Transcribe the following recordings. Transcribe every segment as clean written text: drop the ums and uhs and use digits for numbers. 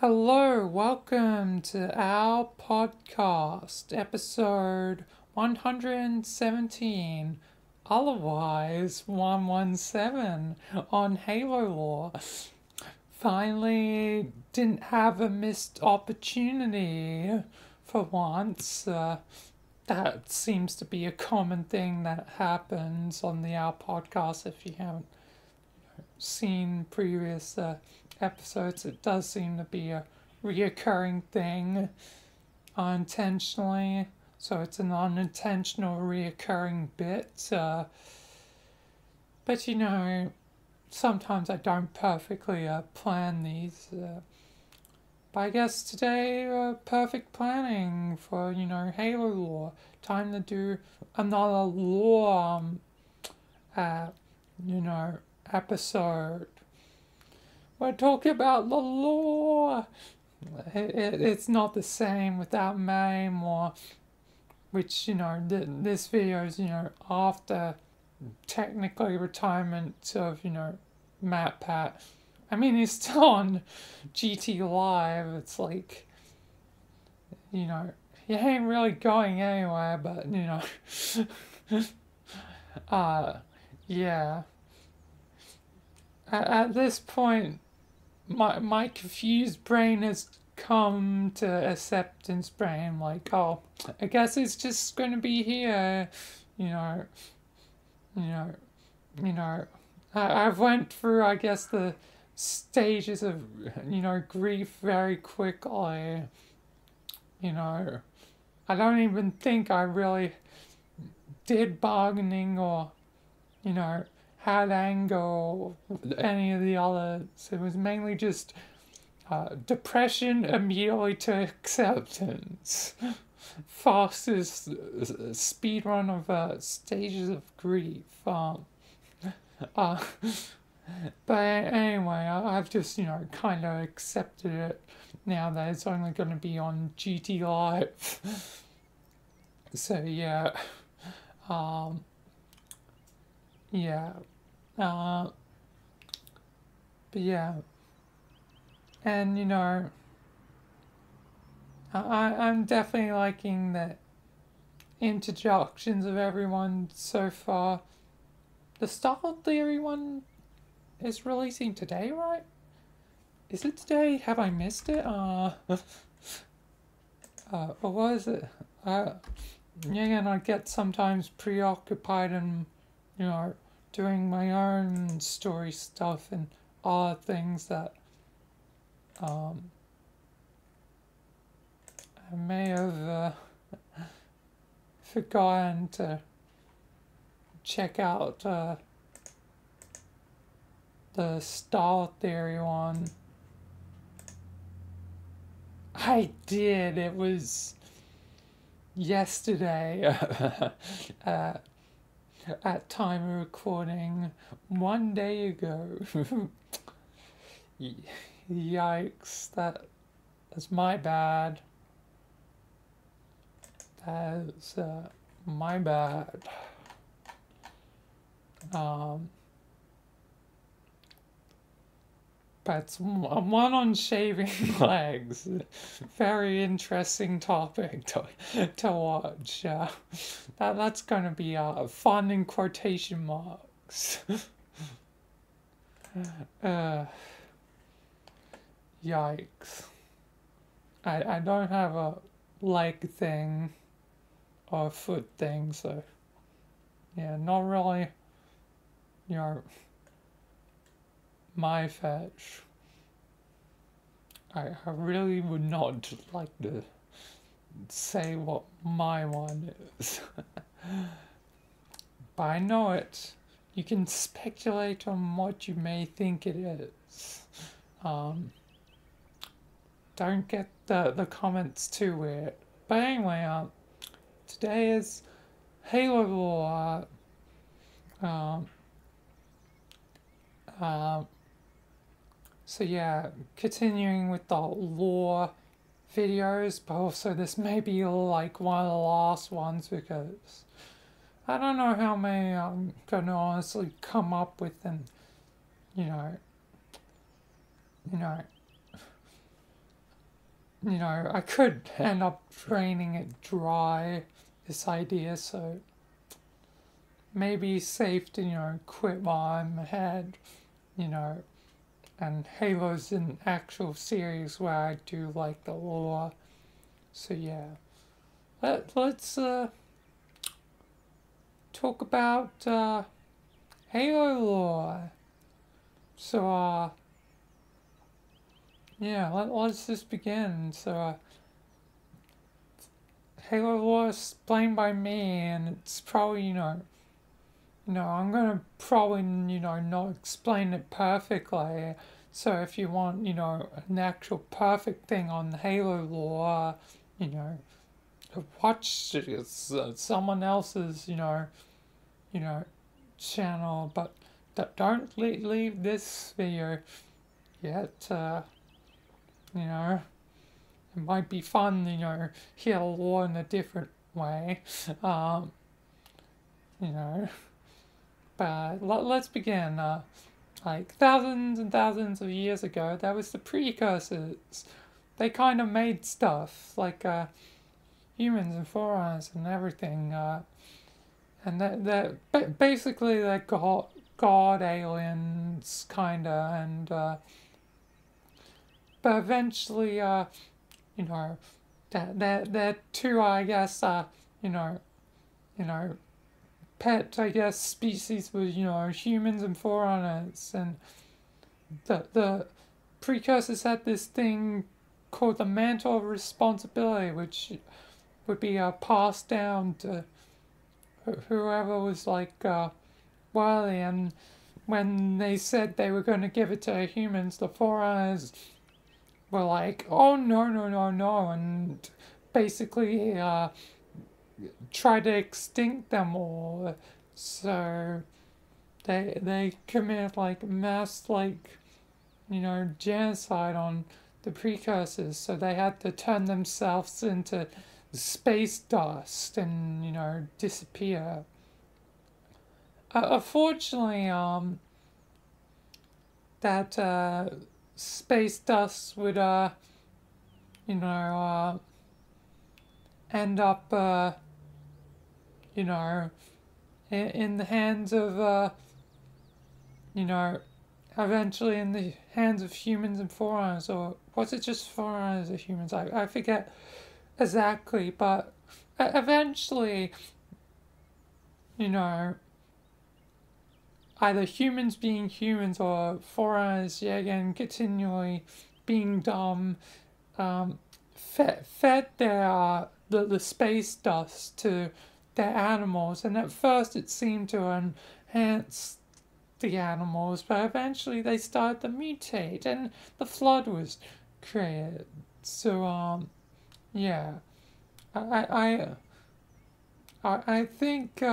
Hello, welcome to our podcast, episode 117, otherwise 117 on Halo lore. Finally, didn't have a missed opportunity for once. That seems to be a common thing that happens on the Our podcast if you haven't seen previous episodes. It does seem to be a reoccurring thing unintentionally, so it's an unintentional reoccurring bit. But sometimes I don't perfectly plan these. But I guess today, perfect planning for, Halo lore. Time to do another lore, uh, you know, episode. We're talking about the lore. It's not the same without Mame, or which this video is after technically retirement of Matt Pat. I mean, he's still on GT Live. It's like he ain't really going anywhere, but yeah. At this point, my confused brain has come to acceptance brain. Like, oh, I guess it's just gonna be here. You know, you know, I've went through, I guess, the stages of grief very quickly. I don't even think I really did bargaining or had anger or any of the others. It was mainly just depression immediately to acceptance. Fastest speed run of stages of grief. But anyway, I've just kind of accepted it now that it's only going to be on GT Live. So yeah, yeah. But yeah, and I'm definitely liking the introductions of everyone so far. The Star Theory one is releasing today, right? Is it today? Have I missed it? Or what is it? And I get sometimes preoccupied and doing my own story stuff and other things that I may have forgotten to check out the Star Theory one. I did. It was yesterday. At time of recording, 1 day ago. Yikes! That's my bad. That's my bad. But one on shaving legs. Very interesting topic to watch. That's going to be fun in quotation marks. Yikes. I don't have a leg thing or a foot thing, so yeah, not really, my fetch. I really would not like to say what my one is. But I know it. You can speculate on what you may think it is. Don't get the comments too weird. But anyway, today is Halo lore. So yeah, continuing with the lore videos, but also this may be like one of the last ones because I don't know how many I'm going to honestly come up with, and you know, I could end up draining it dry, this idea, so maybe safe to, quit while I'm ahead, you know, and Halo's an actual series where I do like the lore, so yeah. Let's talk about Halo lore. So, yeah, let's just begin. So, Halo lore is explained by me, and it's probably, I'm gonna probably, not explain it perfectly. So if you want, an actual perfect thing on Halo lore, you know, watch someone else's, you know, channel, but don't leave this video yet. You know, it might be fun, hear lore in a different way. Um, you know, but let's begin. Like thousands and thousands of years ago, there was the precursors. They kind of made stuff like humans and forerunners and everything. And basically they're god aliens kinda, and but eventually you know they're two, I guess, you know you know pet, I guess, species with, humans and forerunners, and the precursors had this thing called the mantle of responsibility, which would be passed down to whoever was like worthy. And when they said they were going to give it to humans, the forerunners were like, "Oh no, no, no, no!" and basically tried to extinct them all. So they committed like mass, like, genocide on the precursors. So they had to turn themselves into space dust and, disappear. Unfortunately, that space dust would, end up, in the hands of, eventually in the hands of humans and forerunners, or was it just forerunners or humans? I forget exactly, but eventually, you know, either humans being humans or forerunners, yeah, again, continually being dumb, fed their the space dust to their animals, and at first it seemed to enhance the animals, but eventually they started to mutate, and the flood was created. So yeah, I I think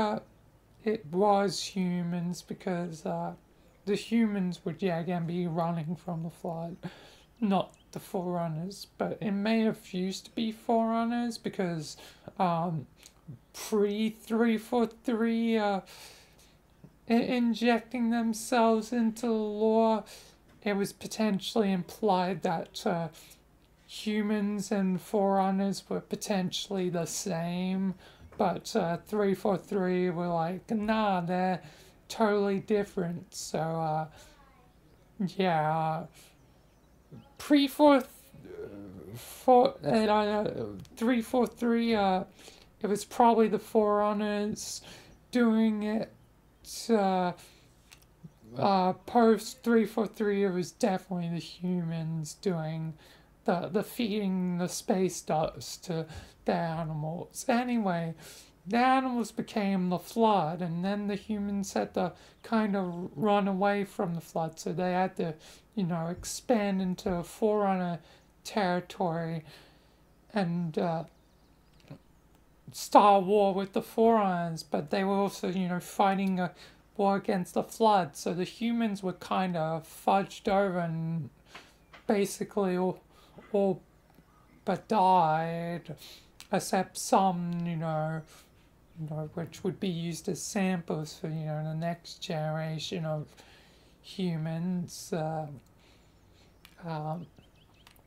it was humans, because the humans would, yeah, again, be running from the flood, not the forerunners. But it may have used to be forerunners, because pre 343 injecting themselves into the lore, it was potentially implied that humans and forerunners were potentially the same, but 343 were like, nah, they're totally different. So yeah, pre 343, it was probably the forerunners doing it. Post 343, it was definitely the humans doing the feeding the space dust to the animals. Anyway, the animals became the flood, and then the humans had to kind of run away from the flood, so they had to, expand into forerunner territory and start a war with the forerunners. But they were also, fighting a war against the flood, so the humans were kind of fudged over and basically all but died, except some, which would be used as samples for, the next generation of humans. Um,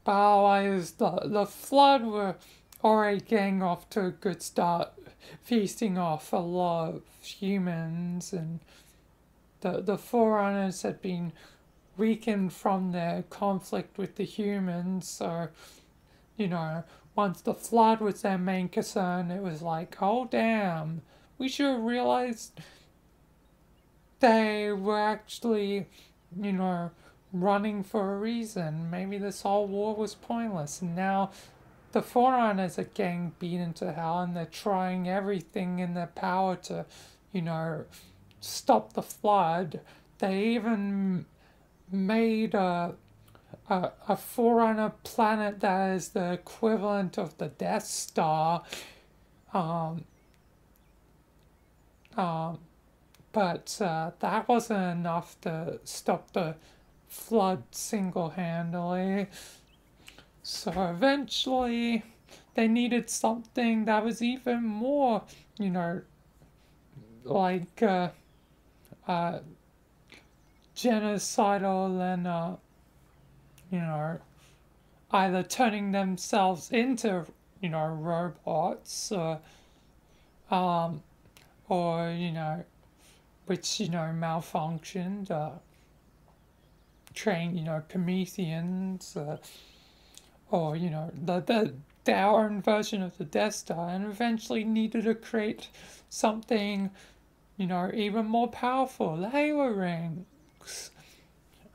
But otherwise, the flood were already getting off to a good start, feasting off a lot of humans, and the Forerunners had been weakened from their conflict with the humans, so, you know, once the flood was their main concern, it was like, oh damn, we should have realized they were actually, you know, running for a reason. Maybe this whole war was pointless. And now the Forerunners are getting beaten to hell and they're trying everything in their power to, you know, stop the flood. They even made a Forerunner planet that is the equivalent of the Death Star. Um, um, but that wasn't enough to stop the flood single-handedly. So eventually, they needed something that was even more, you know, like uh, genocidal than, you know, either turning themselves into, you know, robots, um, or, you know, which, you know, malfunctioned, train, you know, Prometheans, or, you know, their own version of the Death Star, and eventually needed to create something, you know, even more powerful, the Halo rings.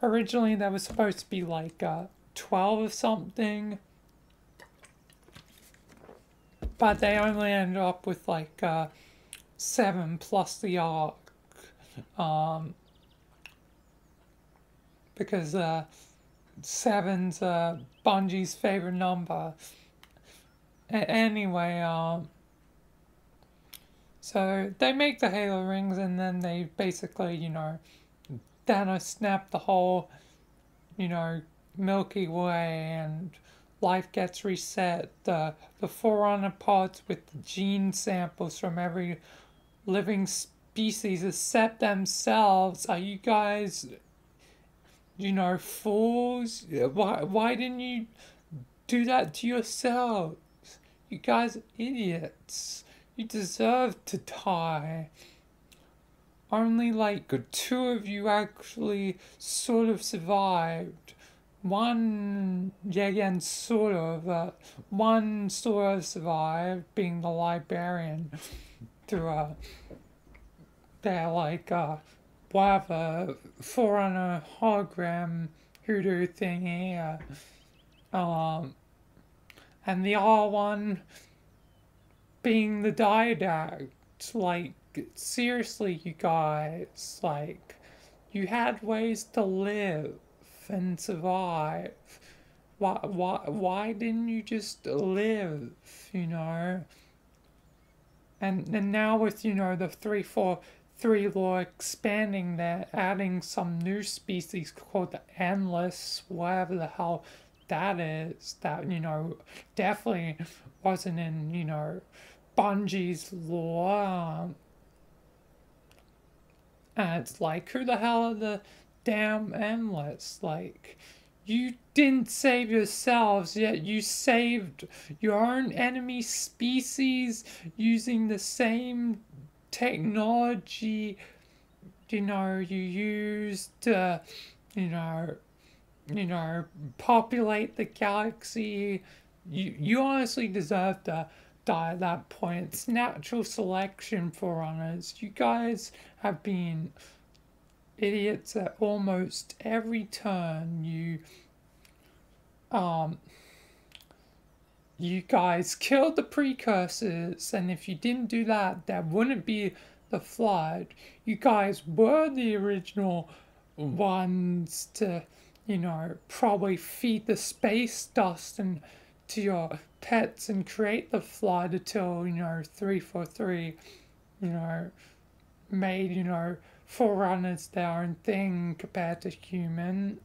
Originally, there was supposed to be like 12 or something, but they only ended up with like 7 plus the arc. Um, because seven's Bungie's favorite number. Anyway, so they make the Halo rings, and then they basically, you know, Thanos snapped the whole, you know, Milky Way, and life gets reset. The Forerunner pods with the gene samples from every living species except themselves. Are you guys, you know, fools? Why didn't you do that to yourselves? You guys are idiots. You deserve to die. Only like 2 of you actually sort of survived. One, yeah, again, sort of. One sort of survived, being the librarian, through their like whatever Forerunner hologram hoodoo thingy. And the other one being the didact. Like, seriously, you guys, like, you had ways to live and survive. Why didn't you just live, you know? And now with, you know, the 343 law expanding that, adding some new species called the Endless, whatever the hell that is, that, you know, definitely wasn't in, you know, Bungie's law. And it's like, who the hell are the damn Endless? Like, you didn't save yourselves, yet you saved your own enemy species using the same technology, you know, you used to, you know, populate the galaxy. You honestly deserve to die at that point. It's natural selection, Forerunners. You guys have been idiots at almost every turn. Um, you guys killed the precursors, and if you didn't do that, there wouldn't be the flood. You guys were the original ones to, you know, probably feed the space dust and to your pets and create the flood until, you know, 343, you know, made, you know, Forerunners their own thing compared to humans.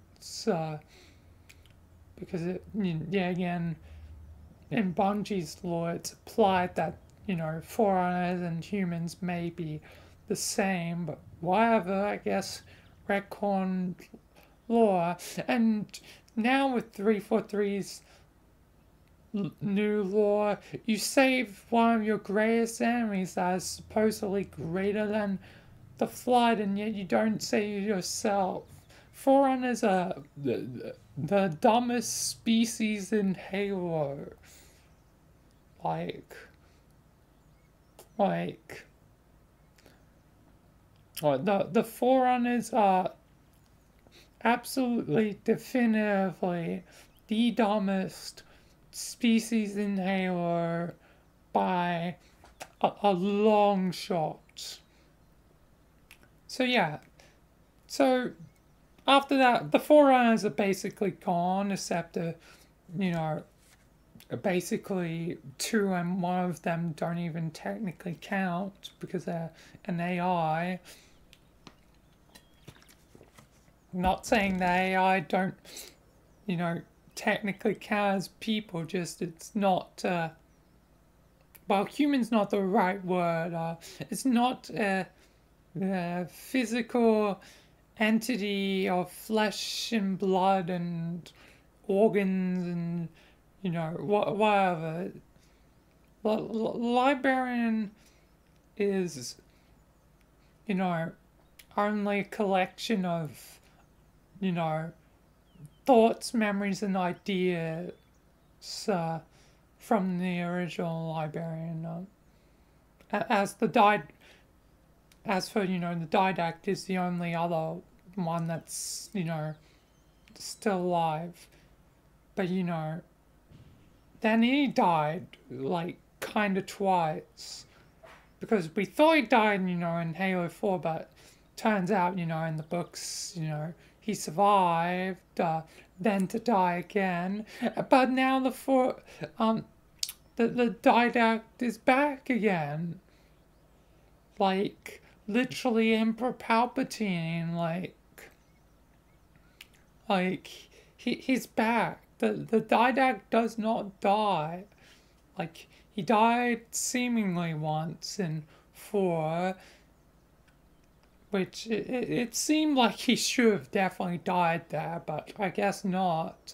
Because it, yeah, again, in Bungie's law, it's applied that, you know, Forerunners and humans may be the same, but whatever, I guess, retcon law. And now with 343's new law, you save one of your greatest enemies that is supposedly greater than the Flood, and yet you don't save yourself. Forerunners are the dumbest species in Halo. Like, like, the Forerunners are absolutely, definitively the dumbest species in Halo by a long shot. So yeah, so after that, the Forerunners are basically gone, except basically two, and one of them don't even technically count because they're an AI. Not saying the AI don't, technically count as people, just it's not, well, human's not the right word. It's not a physical entity of flesh and blood and organs and, whatever. Librarian is, only a collection of, thoughts, memories, and ideas from the original librarian. As the as for the didact is the only other one that's still alive, but then he died like kind of twice because we thought he died in Halo 4, but turns out in the books he survived, then to die again. But now the didact is back again. Like, literally Emperor Palpatine, he's back. The didact does not die. Like, he died seemingly once in 4, which it seemed like he should have definitely died there, but I guess not.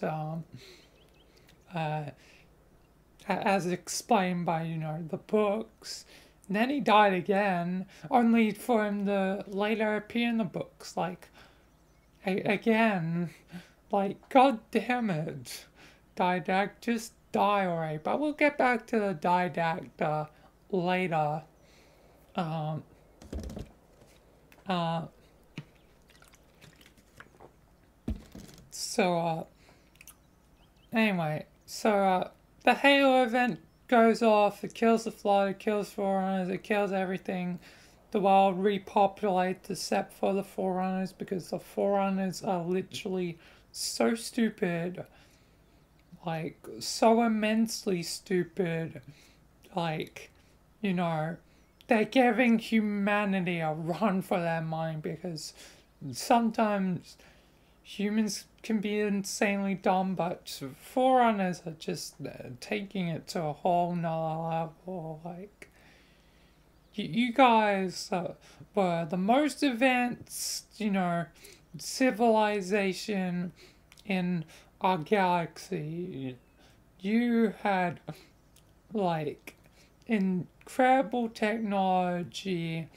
As explained by, the books. And then he died again, only for him to later appear in the books. Like, again, like, god damn it. Didact, just die already. But we'll get back to the didact later. Anyway, the Halo event goes off, it kills the Flood, it kills Forerunners, it kills everything. The world repopulates except for the Forerunners because the Forerunners are literally so stupid. Like, so immensely stupid. Like, they're giving humanity a run for their money because sometimes humans can be insanely dumb, but Forerunners are just taking it to a whole nother level. Like, you guys were the most advanced, civilization in our galaxy. You had, like, incredible technology,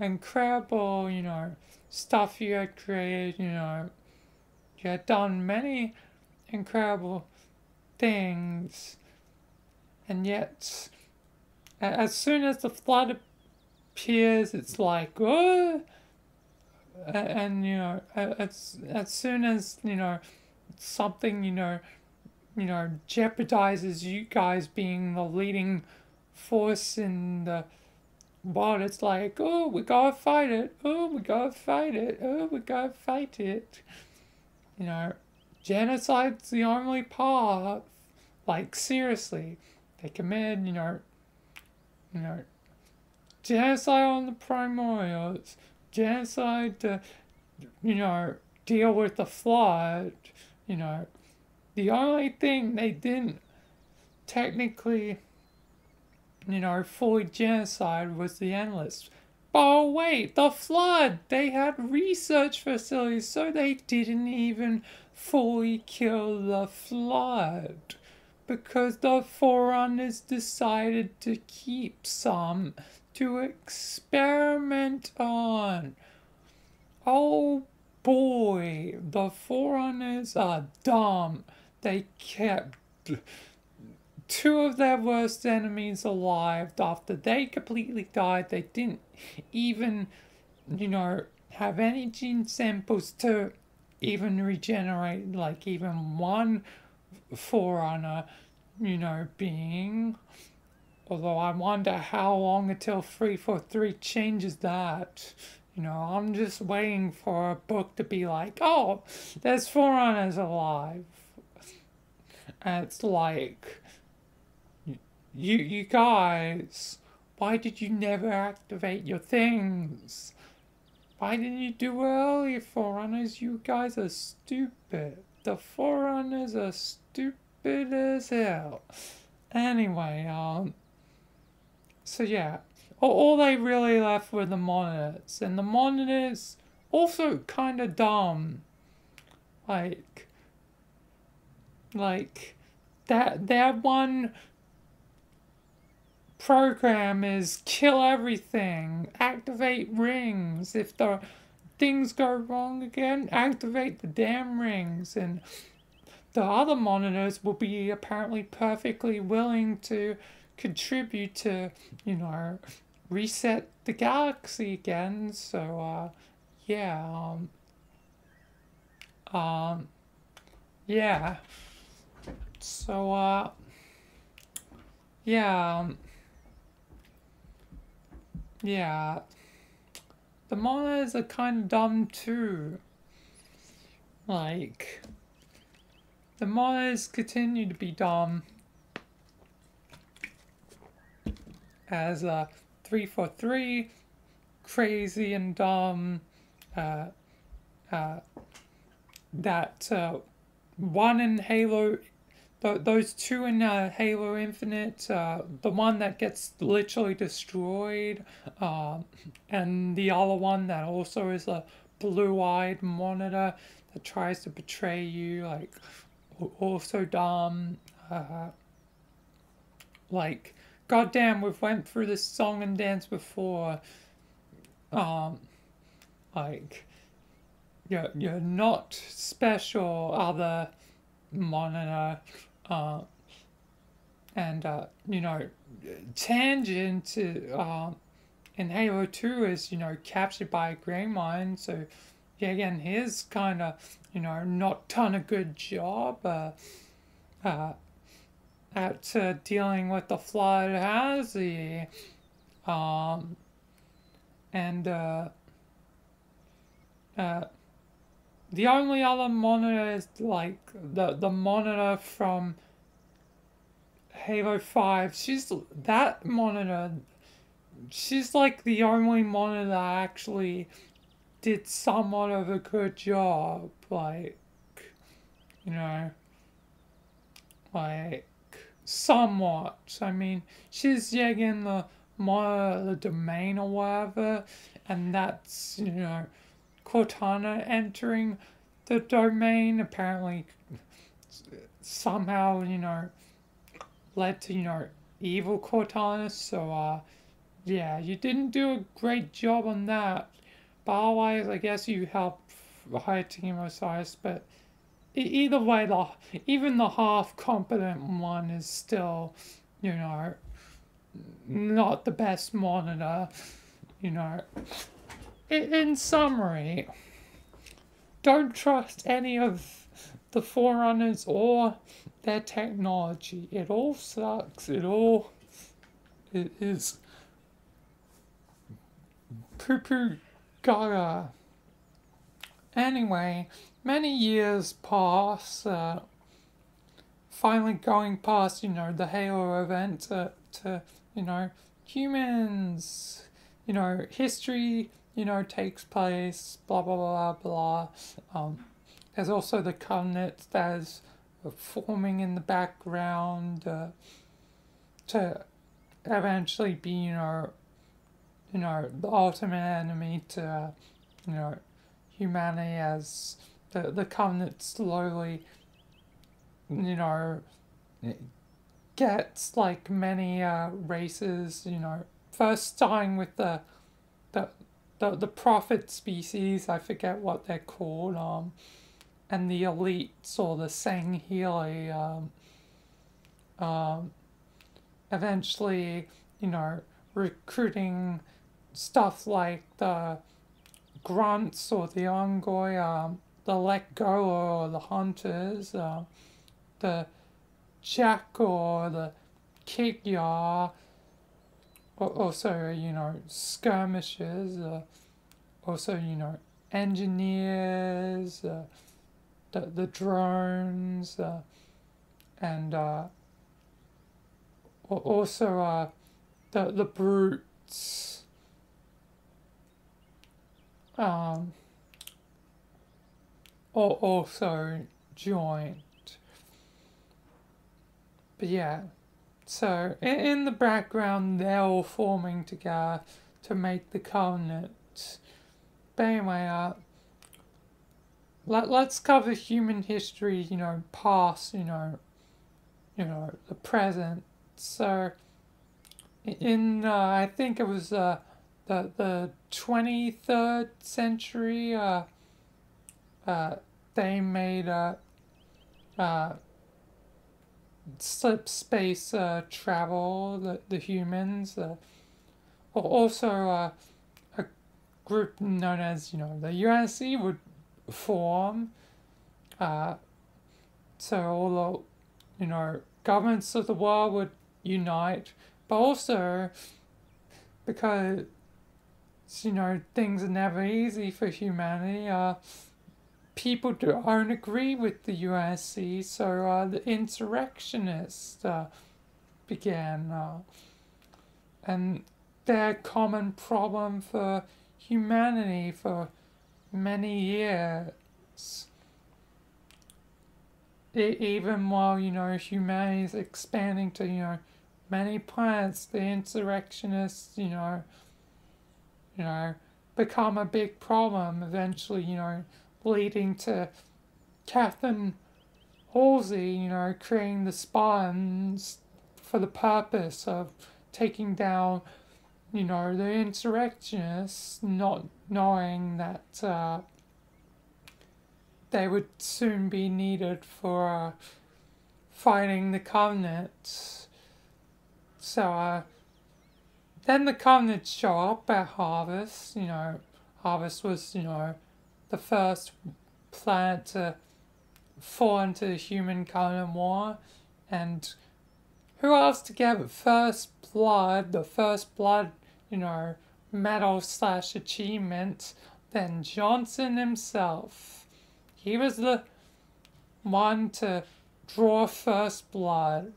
incredible, stuff you had created, you had done many incredible things, and yet, as soon as the Flood appears, it's like, oh, and, as soon as, something, jeopardizes you guys being the leading force in the world, it's like, oh, we gotta fight it, oh, we gotta fight it, oh, we gotta fight it. Genocide's the only path. Like, seriously, they committed, genocide on the primordials, genocide to, deal with the Flood, the only thing they didn't technically, fully genocide was the Endless. Oh, wait, the flood! They had research facilities, so they didn't even fully kill the flood. Because the Forerunners decided to keep some to experiment on. Oh boy, the Forerunners are dumb. They kept two of their worst enemies alive after they completely died. They didn't even, have any gene samples to even regenerate, like, even one Forerunner, being. Although I wonder how long until 343 changes that. I'm just waiting for a book to be like, oh, there's Forerunners alive. And it's like, you guys, why did you never activate your things? Why didn't you do earlier, Forerunners? You guys are stupid. The Forerunners are stupid as hell. Anyway, so yeah, all they really left were the monitors, and the monitors also kind of dumb. Like, that one program is kill everything, activate rings. If the things go wrong again, activate the damn rings, and the other monitors will be apparently perfectly willing to contribute to, reset the galaxy again. So, yeah, yeah. So, yeah, yeah. The monitors are kind of dumb too. Like, the monitors continue to be dumb as 343, crazy and dumb. Uh, that one in Halo, those two in Halo Infinite, the one that gets literally destroyed, and the other one that also is a blue-eyed monitor that tries to betray you, like, also dumb. Like, goddamn, we've went through this song and dance before. Um, like, you're not special, other monitor. Uh, and, Tangent in Halo 2 is, captured by a Grey Mind. So, yeah, again, he's kind of, not done a good job at dealing with the flood, has he? And, the only other monitor is like the monitor from Halo 5. That monitor, she's like the only monitor that actually did somewhat of a good job. Like, you know, like, somewhat. I mean, she's in the monitor, the domain or whatever, and that's, Cortana entering the domain apparently somehow, led to, evil Cortana. So, yeah, you didn't do a great job on that. But otherwise, I guess you helped hire Team Osiris. But either way, even the half competent one is still, not the best monitor. You know, in summary, don't trust any of the Forerunners or their technology. It all sucks. It is poo poo gaga. Anyway, many years pass, finally going past, the Halo event to humans, history, takes place, blah, blah, blah, blah. There's also the Covenant that is forming in the background to eventually be, the ultimate enemy to, you know, humanity as the covenant slowly, you know, gets like many races, first starting with the the prophet species, I forget what they're called, and the elites or the Sangheili, um, eventually, recruiting stuff like the grunts or the Ongoi, the let go or the hunters, the Jack or the Kigya, also, skirmishers, also, engineers, the drones, and also the brutes, also joined. But yeah, so in the background, they're all forming together to make the covenant. But anyway, let's cover human history, past, the present. So in I think it was the 23rd century, they made slip space travel, the humans, also a group known as, the UNSC would form. So all the, governments of the world would unite, but also because, things are never easy for humanity, people don't agree with the UNSC, so the insurrectionists began, and their common problem for humanity for many years. Even while, humanity is expanding to, many planets, the insurrectionists, become a big problem, eventually, leading to Catherine Halsey, creating the Spartans for the purpose of taking down, the insurrectionists, not knowing that they would soon be needed for fighting the Covenant. So then the Covenants show up at Harvest. Harvest was, the first planet to fall into the human Covenant War. And who else to get the first blood, medal / achievement, than Johnson himself. He was the one to draw first blood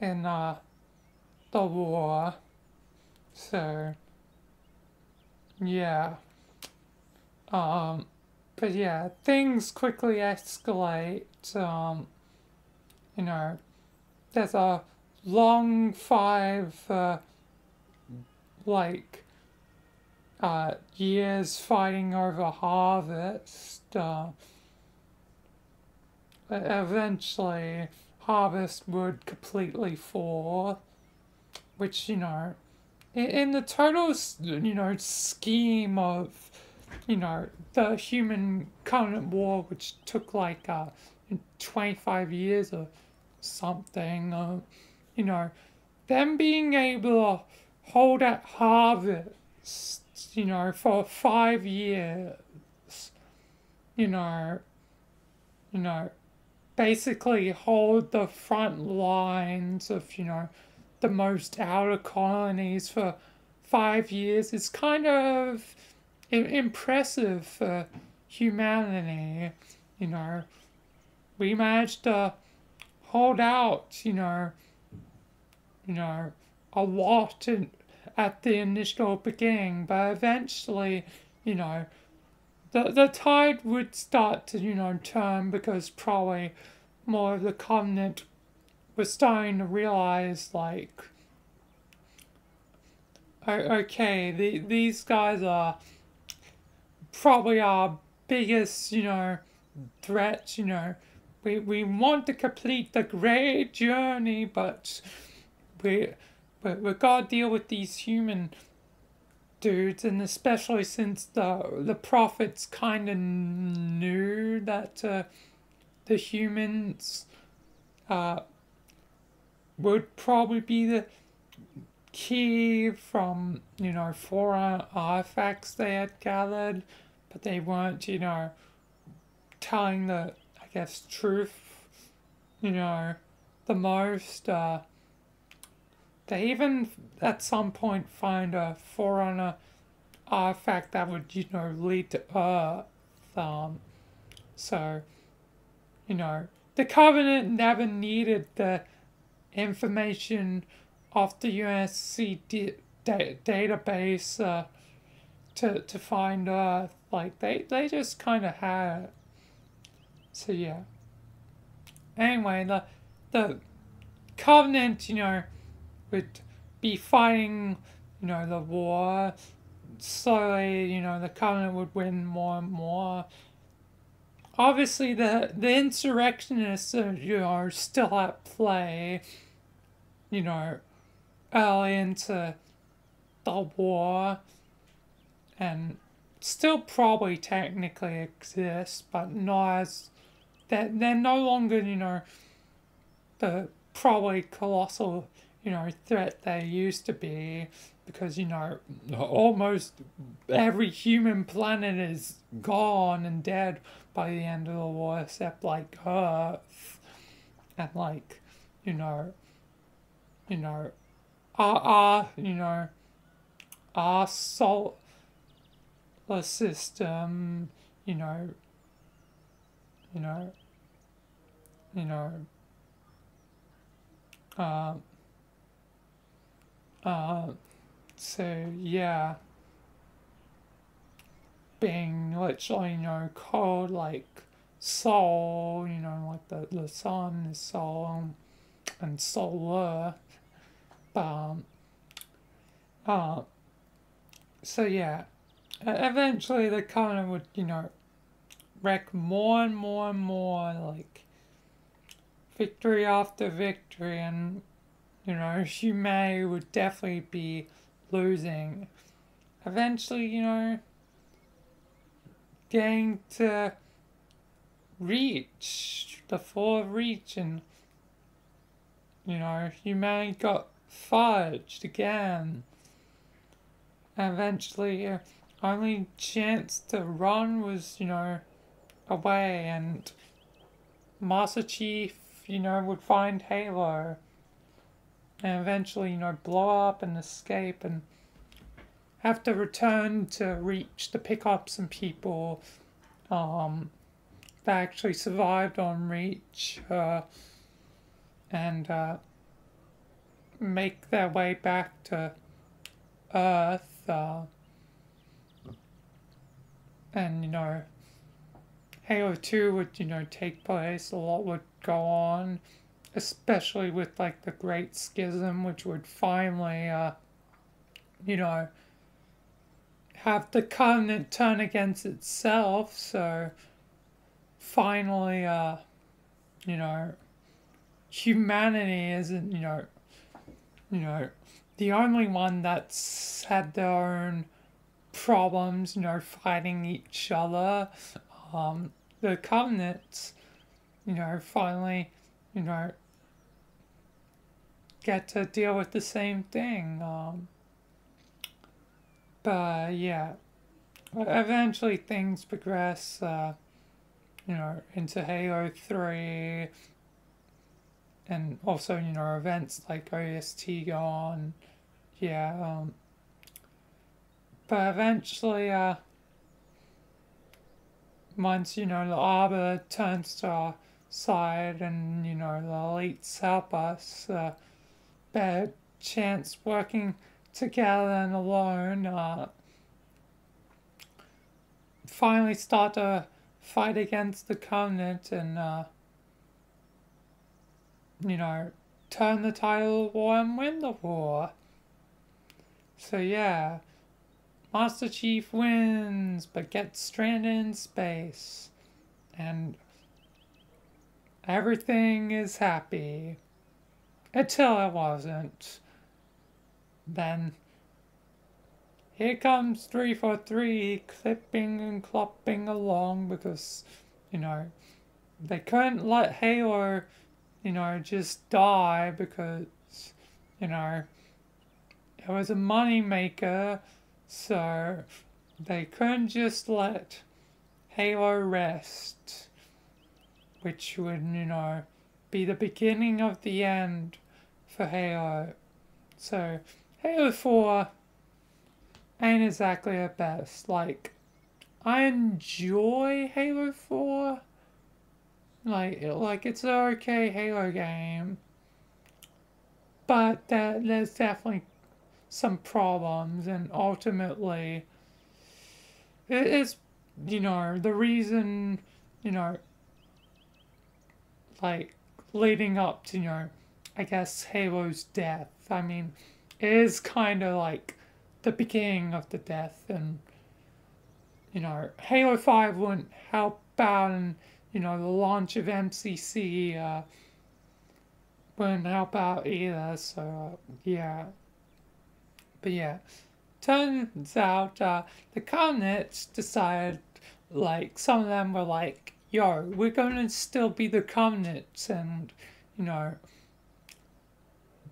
in the war. So, yeah. But yeah, things quickly escalate. There's a long 5, years fighting over Harvest. Eventually, Harvest would completely fall, which, in the total, scheme of, the human Covenant War, which took 25 years or something, them being able to hold at Harvest, for 5 years, basically hold the front lines of, the most outer colonies for 5 years is kind of impressive for humanity. We managed to hold out, a lot at the initial beginning, but eventually, the tide would start to, turn, because probably more of the Covenant was starting to realize, okay, these guys are probably our biggest, threat, We want to complete the great journey, but we, we gotta deal with these human dudes, and especially since the prophets kind of knew that the humans uh, would probably be the key from, foreign artifacts they had gathered, but they weren't, telling the, I guess, truth, the most. They even at some point find a forerunner artifact that would, lead to Earth. So, the Covenant never needed the information off the UNSC database to find Earth. Like, they just kind of had it. So, yeah. Anyway, the Covenant, would be fighting, the war. Slowly, the Covenant would win more and more. Obviously, the insurrectionists are still at play, early into the war, and still probably technically exist, but not as, they're no longer, the probably colossal, threat they used to be, because, almost every human planet is gone and dead by the end of the war, except, like, Earth, and, like, you know, our solar system, you know, you know, you know, uh, so yeah, being literally, cold like soul, like the sun is soul and solar. Um, uh, so yeah, eventually the Covenant would, wreck more and more and more, like victory after victory, and humanity would definitely be losing. Eventually, getting to reach the full reach, and humanity got fudged again. And eventually, only chance to run was, away, and Master Chief, would find Halo, and eventually, blow up and escape, and have to return to Reach to pick up some people that actually survived on Reach, and make their way back to Earth, and Halo 2 would, take place, a lot would go on, especially with, like, the Great Schism, which would finally, have the Covenant turn against itself, so finally, humanity isn't, the only one that's had their own problems, fighting each other. The Covenants, finally, get to deal with the same thing. But yeah, eventually things progress, into Halo 3, and also, events like OST go on. Yeah, but eventually, once, the Arbor turns to our side, and, the elites help us, better chance working together than alone, finally start to fight against the Covenant, and, turn the tide of the war and win the war. So yeah, Master Chief wins, but gets stranded in space, and everything is happy until it wasn't. Then here comes 343 clipping and clopping along because, you know, they couldn't let Halo, just die because, you know, it was a money maker, so they couldn't just let Halo rest, which would, be the beginning of the end for Halo. So Halo 4 ain't exactly the best. Like, I enjoy Halo 4. Like it's an okay Halo game, but there's definitely some problems, and ultimately, it's, the reason, you know, like, leading up to, I guess Halo's death. I mean, it is kind of like the beginning of the death, and, Halo 5 wouldn't help out, and, the launch of MCC wouldn't help out either, so, yeah. But yeah, turns out the Covenants decided, like, some of them were like, yo, we're gonna still be the Covenants and, you know,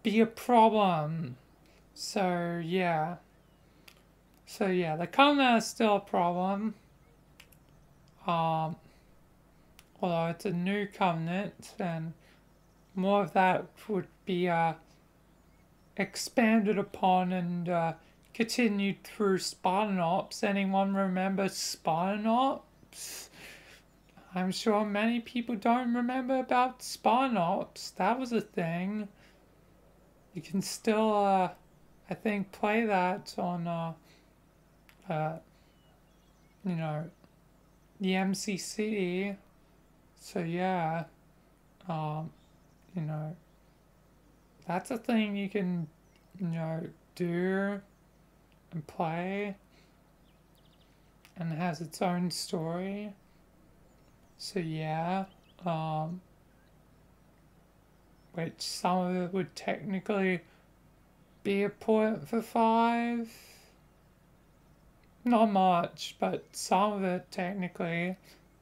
be a problem. So yeah. The Covenant is still a problem. Um, Although it's a new Covenant, and more of that would be expanded upon and continued through Spartan Ops. Anyone remember Spartan Ops? I'm sure many people don't remember about Spartan Ops. That was a thing. You can still, I think, play that on, you know, the MCC. So yeah, um, you know, that's a thing you can, do and play, and it has its own story. So yeah, which some of it would technically be a point for 5. Not much, but some of it technically,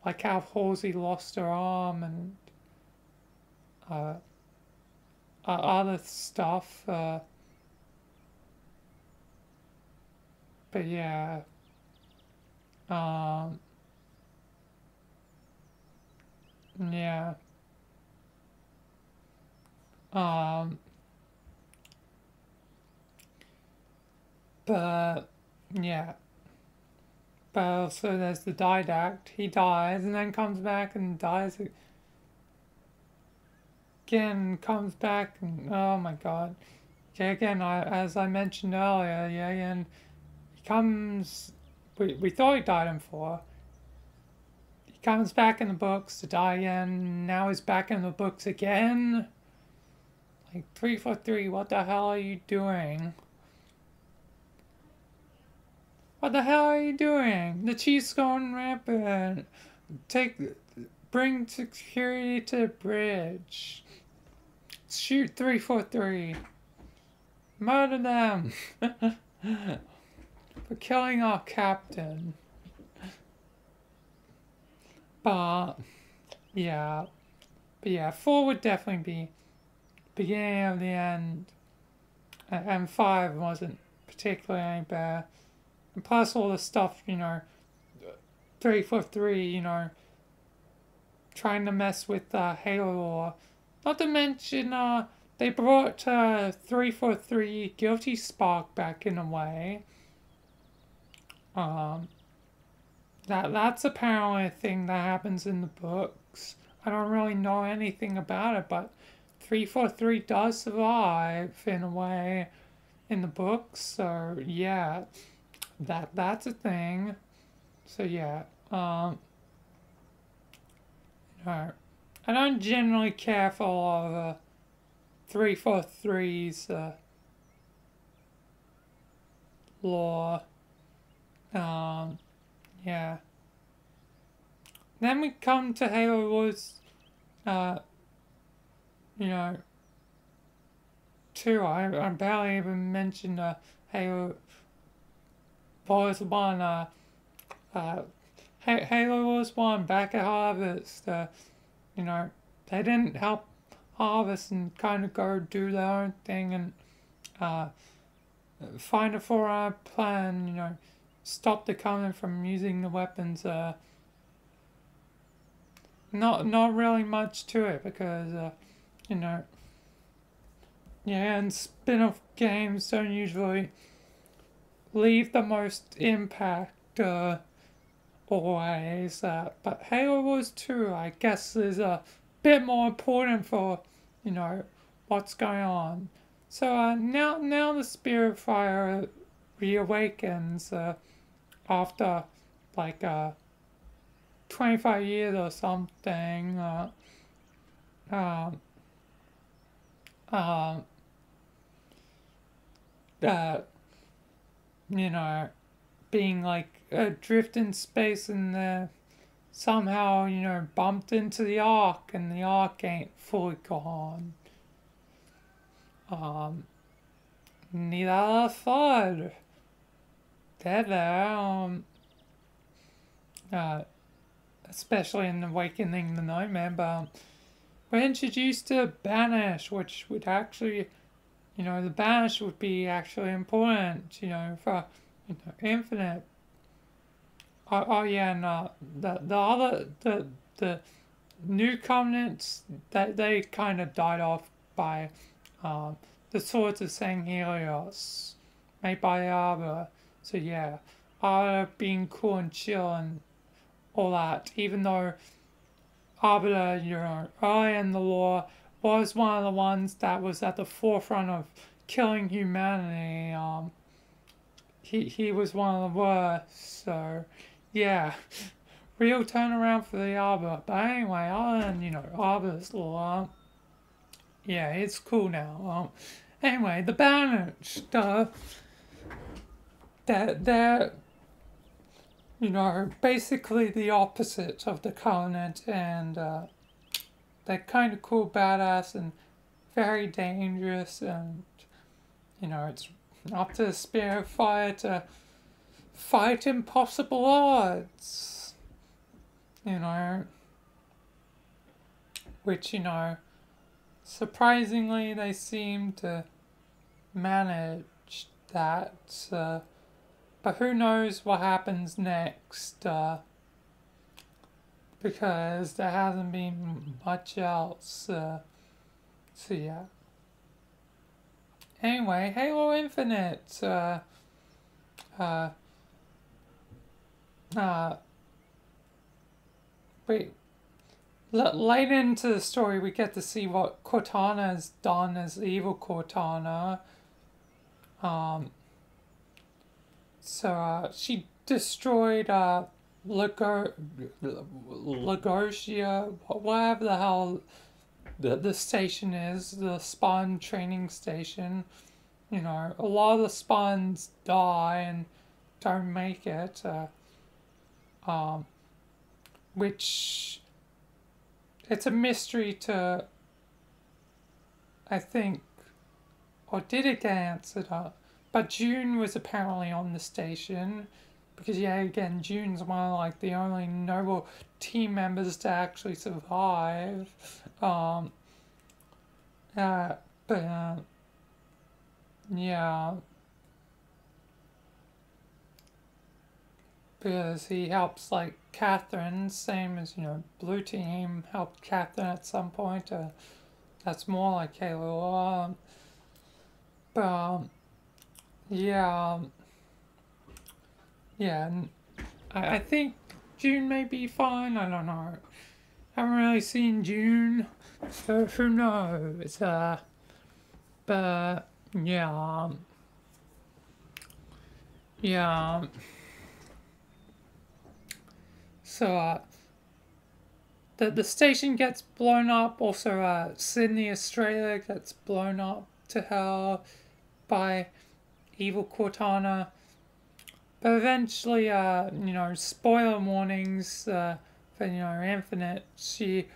like how Halsey lost her arm and uh, other stuff. But yeah, um, yeah, um, but yeah. But also there's the Didact. He dies and then comes back and dies again, comes back, and oh my god. Yeah, again, as I mentioned earlier, yeah, and he comes. We thought he died in 4. He comes back in the books to die again. Now he's back in the books again. Like 343, what the hell are you doing? What the hell are you doing? The Chief's going rampant. Bring security to the bridge. Shoot 343. Murder them. For killing our captain. But yeah. 4 would definitely be beginning of the end. And 5 wasn't particularly any bad. And plus all the stuff, 343, trying to mess with Halo lore. Not to mention, they brought 343 Guilty Spark back in a way. That's apparently a thing that happens in the books. I don't really know anything about it, but 343 does survive in a way in the books. So yeah, that's a thing. So yeah, I don't generally care for a lot of 343's lore. Yeah. Then we come to Halo Wars, you know, 2. I barely even mentioned Halo Wars 1. Halo Wars 1 back at Harvest. You know, they didn't help Harvest and kind of go do their own thing and find a four-hour plan, you know, stop the Covenant from using the weapons. Not really much to it because, you know, yeah, and spin-off games don't usually leave the most impact always. But Halo Wars 2, I guess, is a bit more important for, you know, what's going on. So now the Spirit Fire reawakens after like 25 years or something. Um, uh, you know, being like adrift in space and somehow, you know, bumped into the Ark and the Ark ain't fully gone. Neither are FUD. They're there. Especially in Awakening the Nightmare, but we're introduced to Banish, which would actually, you know, the Banish would be actually important, you know, for, you know, Infinite. Oh yeah, no, the new Covenants, that they kind of died off by the Swords of Saint Helios, made by Arbor. So yeah, Arbor being cool and chill and all that, even though Arbiter, you know, early in the lore, was one of the ones that was at the forefront of killing humanity. He was one of the worst, so yeah, real turnaround for the Arbiter. But anyway, other than, you know, Arbiter's lore, yeah, it's cool now. Anyway, the Banished, they're, you know, basically the opposite of the Covenant, and they're kind of cool, badass, and very dangerous, and, you know, it's up to the Spirit Fire to fight impossible odds, you know, which, you know, surprisingly they seem to manage that, but who knows what happens next, because there hasn't been much else, so yeah. Anyway, Halo Infinite, wait, late into the story we get to see what Cortana has done as evil Cortana. So she destroyed Lagosia, whatever the hell the station is, the spawn training station. You know, a lot of the spawns die and don't make it. Which it's a mystery to, I think, or did it get answered up? But June was apparently on the station, because yeah, again, June's one of like the only noble team members to actually survive. Yeah, because he helps like Catherine, same as, you know, Blue Team helped Catherine at some point. That's more like Halo. But yeah, yeah, I think June may be fine. I don't know. I haven't really seen June, so who knows? But yeah, yeah. So the station gets blown up. Also, Sydney, Australia gets blown up to hell by evil Cortana. But eventually, spoiler warnings for, Infinite, she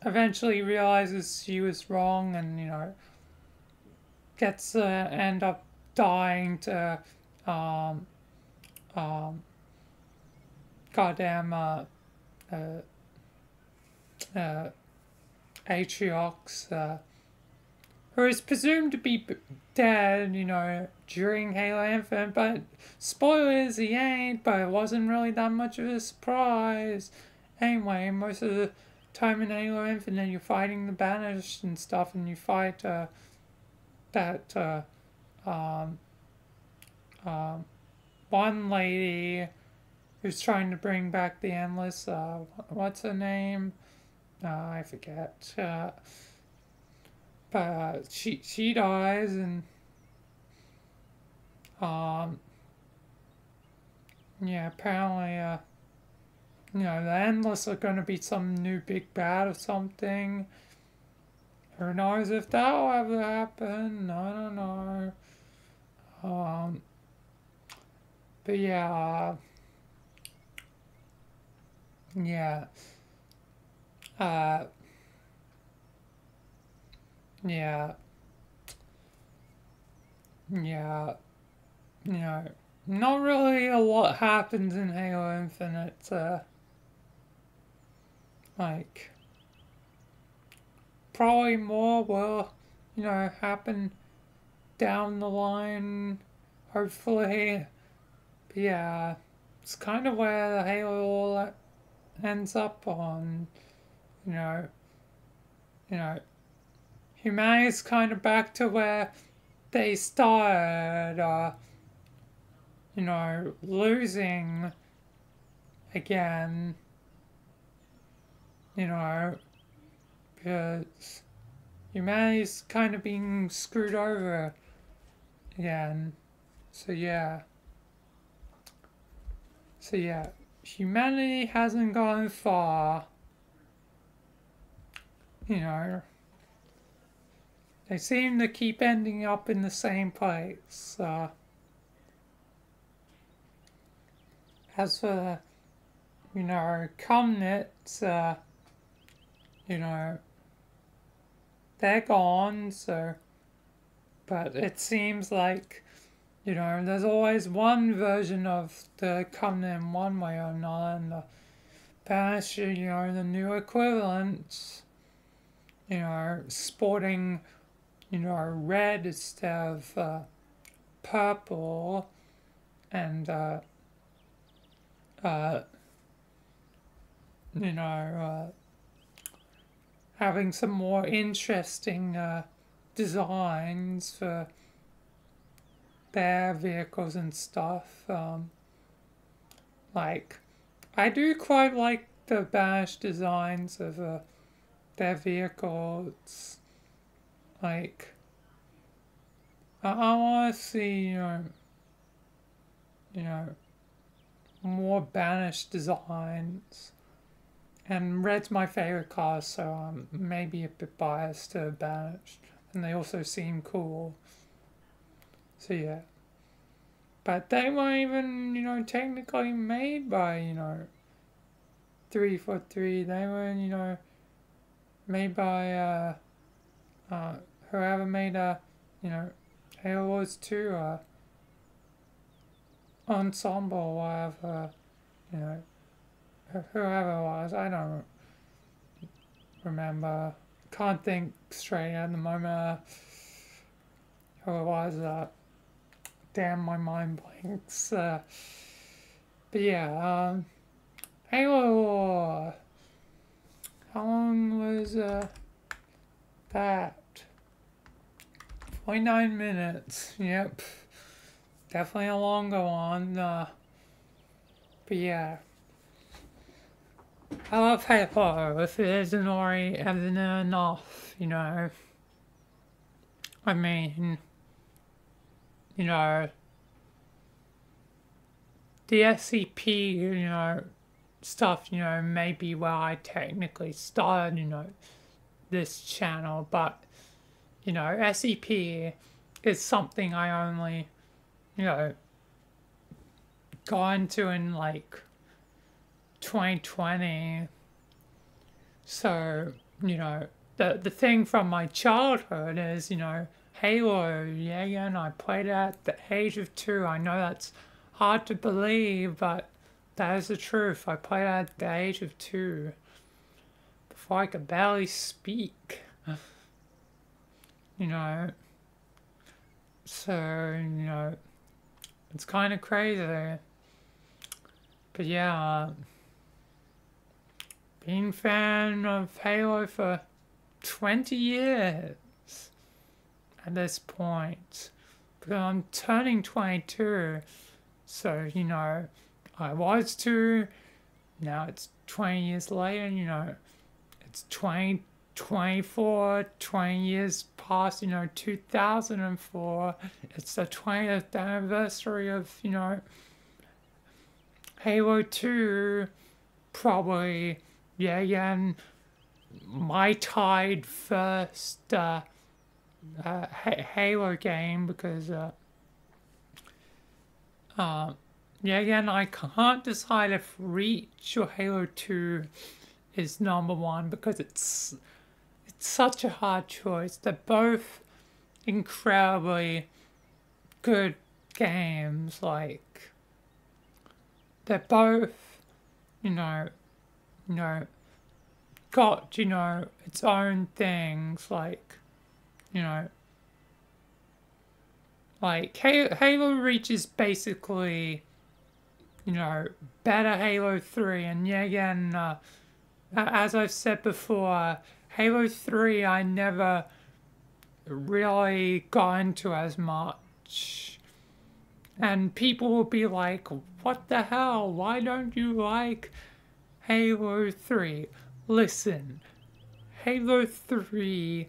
eventually realizes she was wrong and, gets end up dying to um, um, goddamn uh, uh, Atriox, who is presumed to be dead, during Halo Infinite, but spoilers, he ain't, but it wasn't really that much of a surprise. Anyway, most of the time in Halo Infinite, you're fighting the Banished and stuff, and you fight that um, um, one lady who's trying to bring back the Endless, what's her name? I forget. But she dies, and um, yeah, apparently, the Endless are gonna be some new big bad or something. Who knows if that'll ever happen? I don't know. Um, but yeah, uh, yeah, yeah, not really a lot happens in Halo Infinite. Like, probably more will, happen down the line, hopefully. But yeah, it's kind of where the Halo all ends up on, you know, you know, humanity's kind of back to where they started, losing again, you know, because humanity's kind of being screwed over again. So yeah. So yeah, humanity hasn't gone far. You know, they seem to keep ending up in the same place. As for, Covenant, you know, they're gone, so, but it seems like, there's always one version of the Covenant in one way or another, and the Banished, the new equivalents, sporting, red instead of purple, and, uh, you know, having some more interesting designs for their vehicles and stuff. Like, I do quite like the Banished designs of their vehicles. Like, I want to see, more Banished designs. And red's my favorite color, so I'm maybe a bit biased to Banished. And they also seem cool. So yeah. But they weren't even, technically made by, 343. They were, made by whoever made you know, Halo Wars 2 ensemble or whatever, you know, whoever it was, I don't remember. Can't think straight at the moment who it was. Damn, my mind blanks. But yeah, Halo. How long was that? 29 minutes. Yep. Definitely a longer one. But yeah. I love Halo if it isn't already evident enough, I mean, the SCP, stuff, maybe where I technically started, this channel, but, SCP is something I only, gone to in like 2020. So, the thing from my childhood is, Halo, yeah, and I played it at the age of 2. I know that's hard to believe, but that is the truth. I played it at the age of 2 before I could barely speak. you know, so, it's kind of crazy. But yeah, being a fan of Halo for 20 years at this point. Because I'm turning 22, so, I was 2, now it's 20 years later, it's 2024, 20 years past, 2004. It's the 20th anniversary of, Halo 2, probably, yeah, again, my tied first Halo game, because, yeah, again, I can't decide if Reach or Halo 2 is number 1, because it's such a hard choice. They're both incredibly good games. Like, they're both, got, its own things. Like, Halo Reach is basically, better Halo 3. And yeah, again, as I've said before, Halo 3 I never really got into as much. And people will be like, what the hell? Why don't you like Halo 3? Listen, Halo 3,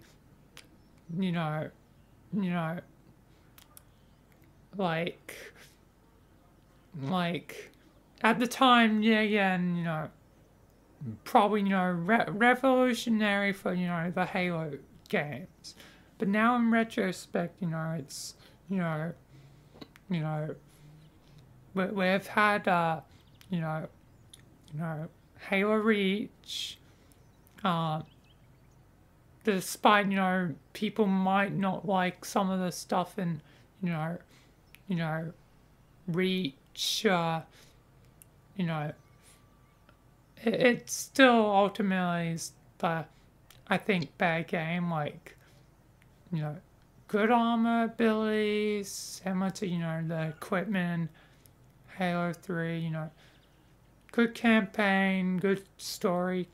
like, at the time, yeah, again, probably, revolutionary for, the Halo games. But now in retrospect, it's, we've had, Halo Reach, despite, people might not like some of the stuff in, Reach, it's still ultimately the, I think, bad game. Like, good armor abilities, similar to, the equipment, Halo 3, good campaign, good story,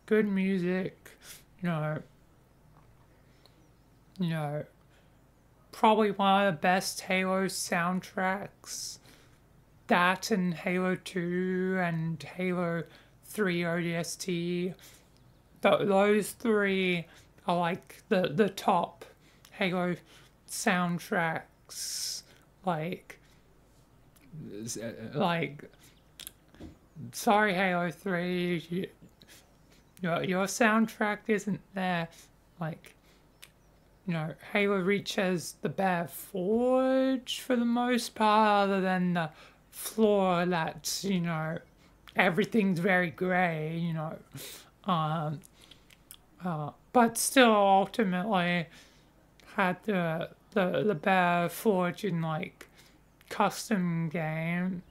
good music, probably one of the best Halo soundtracks. That and Halo 2 and Halo 3 ODST. Those 3 are like the top Halo soundtracks. Like, sorry Halo 3, your soundtrack isn't there. Like, Halo Reach has the bare forge for the most part, other than the floor that's, everything's very grey, but still ultimately had the bare forge in, like, custom games.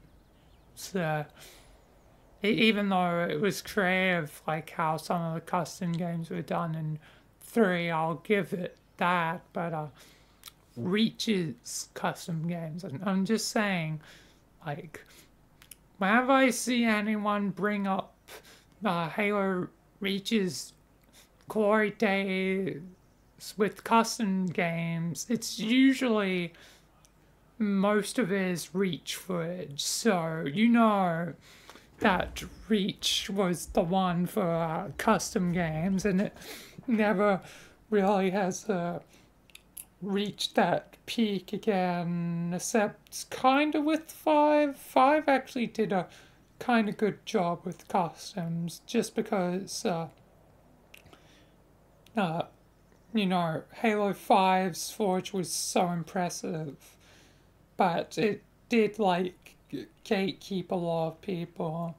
Even though it was creative, like how some of the custom games were done in 3, I'll give it that, but Reach's custom games, I'm just saying, like, whenever I see anyone bring up Halo Reach's glory days with custom games, it's usually most of it is Reach footage. So, that Reach was the one for custom games, and it never really has reached that peak again, except kind of with 5. 5 actually did a kind of good job with customs, just because, Halo 5's Forge was so impressive, but it did, like, gatekeep a lot of people.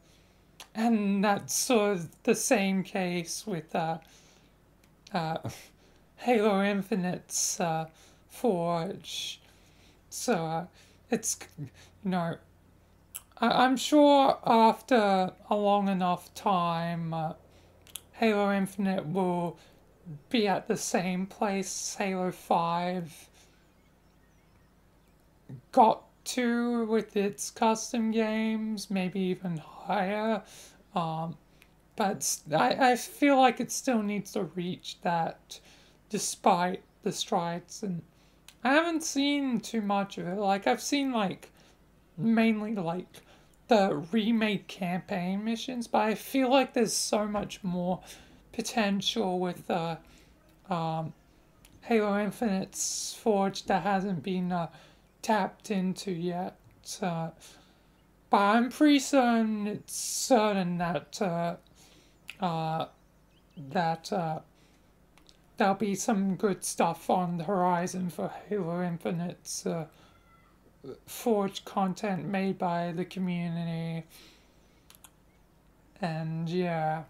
And that's sort of the same case with uh, Halo Infinite's Forge. So it's, you know, I'm sure after a long enough time, Halo Infinite will be at the same place Halo 5 got to with its custom games, maybe even higher. Um, but I feel like it still needs to reach that despite the strides. And I haven't seen too much of it. Like, I've seen, like, mainly, like, the remade campaign missions, but I feel like there's so much more potential with Halo Infinite's Forge that hasn't been tapped into yet. Uh, but I'm pretty certain it's certain that uh, that there'll be some good stuff on the horizon for Halo Infinite's Forge content made by the community. And yeah,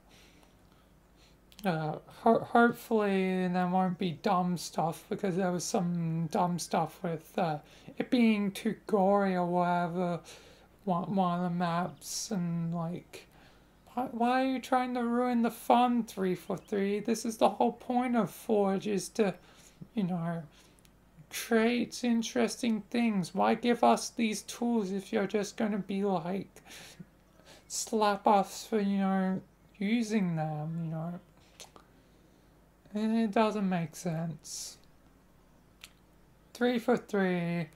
hopefully there won't be dumb stuff, because there was some dumb stuff with it being too gory or whatever, one of the maps, and like, why are you trying to ruin the fun 343? This is the whole point of Forge, is to, you know, create interesting things. Why give us these tools if you're just going to be like, slap us for, you know, using them, you know? And it doesn't make sense. 343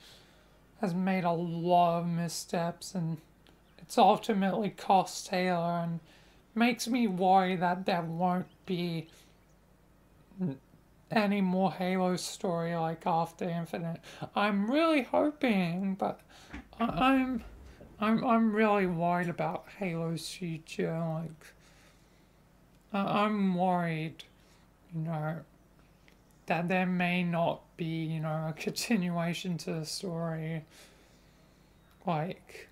has made a lot of missteps, and it's ultimately cost Taylor, and makes me worry that there won't be any more Halo story like after Infinite. I'm really hoping, but I'm really worried about Halo's future. Like, I'm worried, you know, that there may not be, you know, a continuation to the story. Like,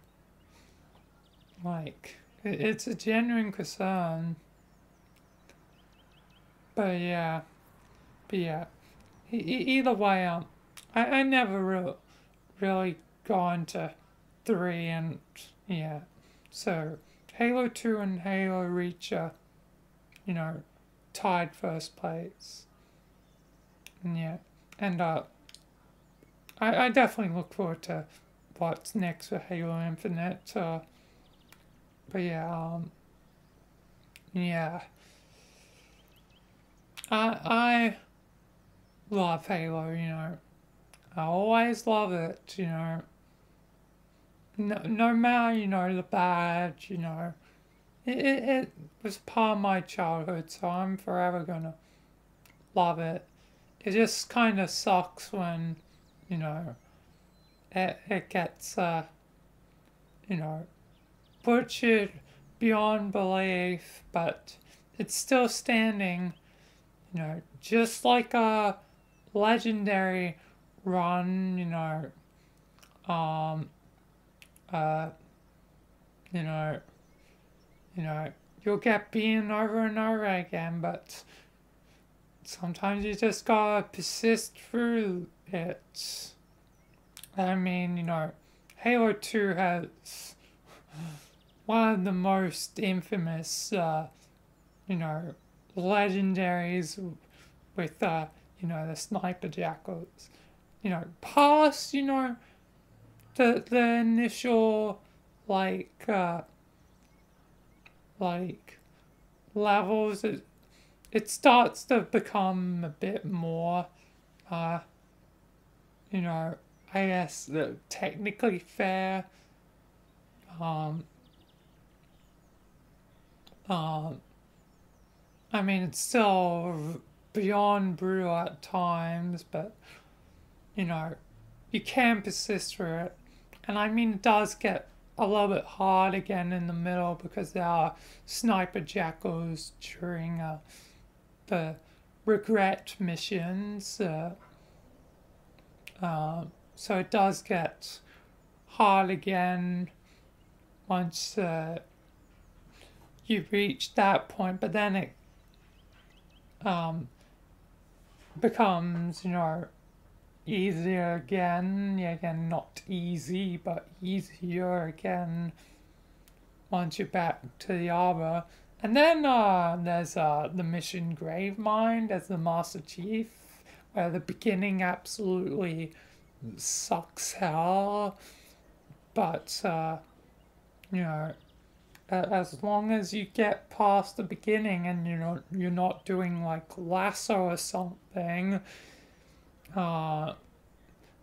it's a genuine concern. But yeah, either way, I never really gone to 3, and yeah, so Halo 2 and Halo Reach are, you know, tied first place. And yeah, and I definitely look forward to what's next for Halo Infinite. But yeah, yeah, I love Halo. You know, I always love it. You know, no matter, you know, the bad. You know, it was part of my childhood, so I'm forever gonna love it. It just kind of sucks when, you know, it gets, you know, butchered beyond belief, but it's still standing, you know, just like a legendary run, you know, um, uh, you know, you'll get beaten over and over again, but sometimes you just gotta persist through it. I mean, you know, Halo 2 has one of the most infamous, you know, legendaries with, you know, the sniper jackals. You know, past, you know, the initial, like levels, it starts to become a bit more, uh, you know, I guess technically fair. Um, um, I mean, it's still beyond brutal at times, but, you know, you can persist through it. And I mean, it does get a little bit hard again in the middle, because there are sniper jackals during the regret missions. So it does get hard again. once you reach that point, but then it um, becomes, easier again. Yeah, again, not easy, but easier again once you're back to the arbor. And then there's the mission Grave Mind as the Master Chief, where the beginning absolutely sucks hell, but you know, as long as you get past the beginning and you're not doing like lasso or something, uh,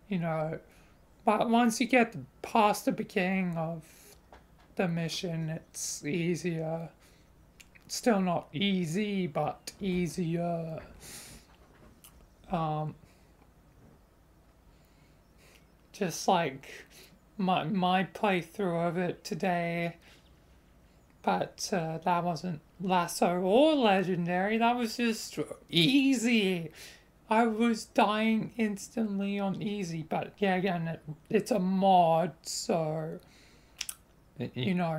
you know, but once you get past the beginning of the mission, it's easier. It's still not easy, but easier. Um, just like my playthrough of it today, but that wasn't lasso or legendary. That was just easy. I was dying instantly on easy, but yeah, again, it's a mod, so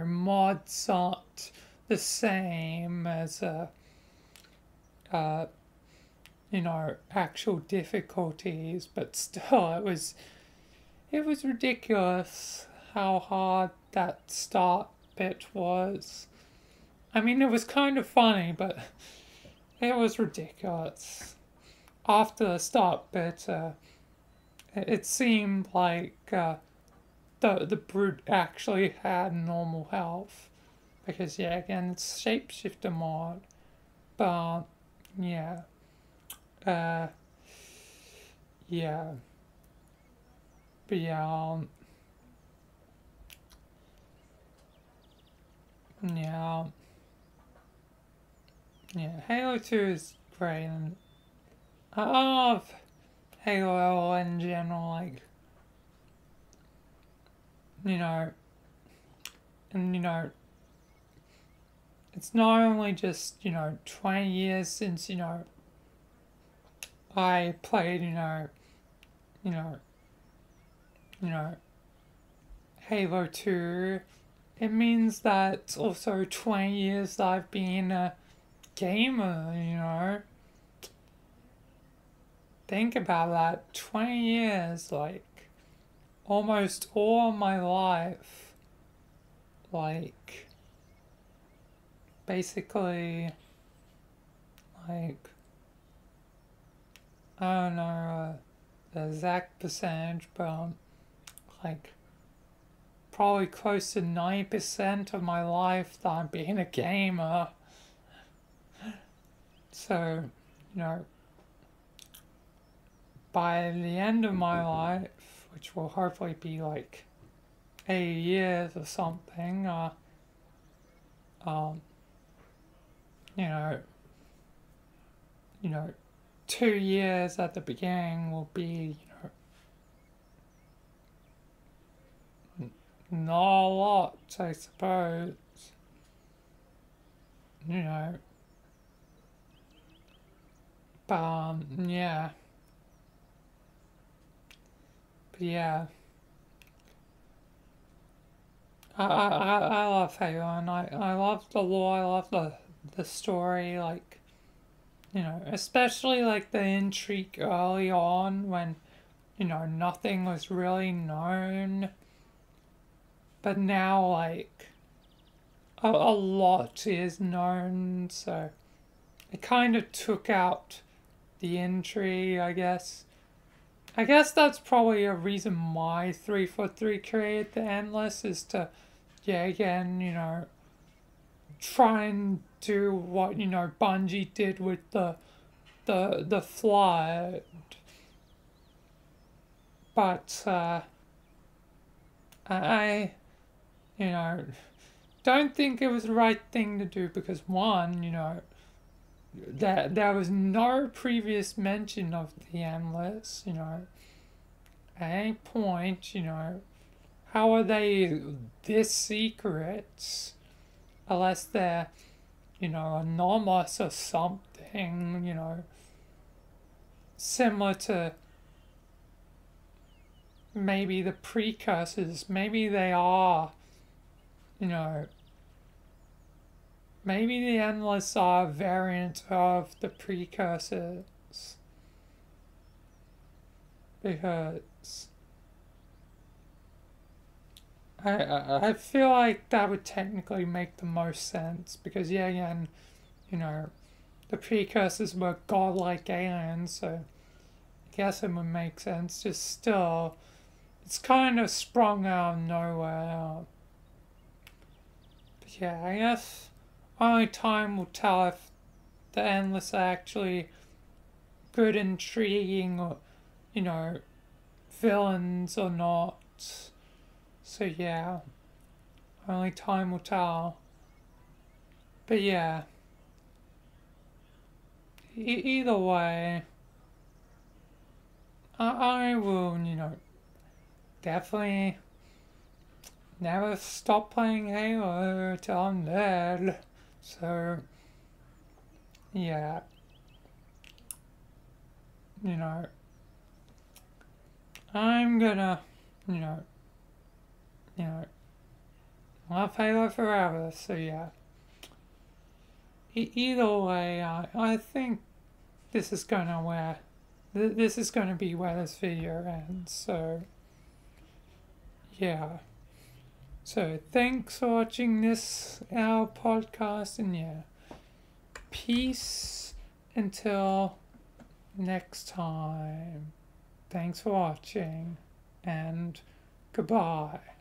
mods aren't the same as uh, actual difficulties, but still, it was ridiculous how hard that start bit was. I mean, it was kind of funny, but it was ridiculous. After the start bit, it seemed like the brute actually had normal health. Because, yeah, again, it's shapeshifter mod. But, yeah. Uh, yeah. But, yeah, yeah. Yeah, Halo 2 is great, and I love Halo in general, like, and, it's not only just, 20 years since, I played, you know, you know, Halo 2. It means that it's also 20 years that I've been a gamer. Think about that. 20 years, like, almost all my life. Like, basically, like, I don't know the exact percentage, but like, probably close to 90% of my life that I'm being a gamer. So, by the end of my life, which will hopefully be like 8 years or something, um, you know, you know, 2 years at the beginning will be, not a lot, I suppose. But yeah, but yeah, I love Halo, and I love the lore. I love the story, like especially like the intrigue early on when nothing was really known, but now like a lot is known, so it kind of took out the intrigue, I guess. I guess that's probably a reason why 343 created the Endless, is to, yeah, again, try and do what, Bungie did with the Flood. But, I, don't think it was the right thing to do because, one, that there was no previous mention of the Endless, at any point, how are they this secret unless they're, anonymous or something, similar to maybe the precursors, maybe they are you know, maybe the Endless are a variant of the Precursors. Because I feel like that would technically make the most sense. Because, yeah, again, you know, the Precursors were godlike aliens, so I guess it would make sense. Just still, it's kind of sprung out of nowhere. But yeah, I guess only time will tell if the Endless are actually good, intriguing, or, you know, villains or not. So yeah, only time will tell. But yeah, either way, I will, you know, definitely never stop playing Halo till I'm dead. So yeah, you know, I'm gonna, you know, you know, love Halo forever. So yeah, either way, I think this is gonna where this is gonna be where this video ends. So yeah. So thanks for watching this our podcast, and yeah, peace until next time. Thanks for watching, and goodbye.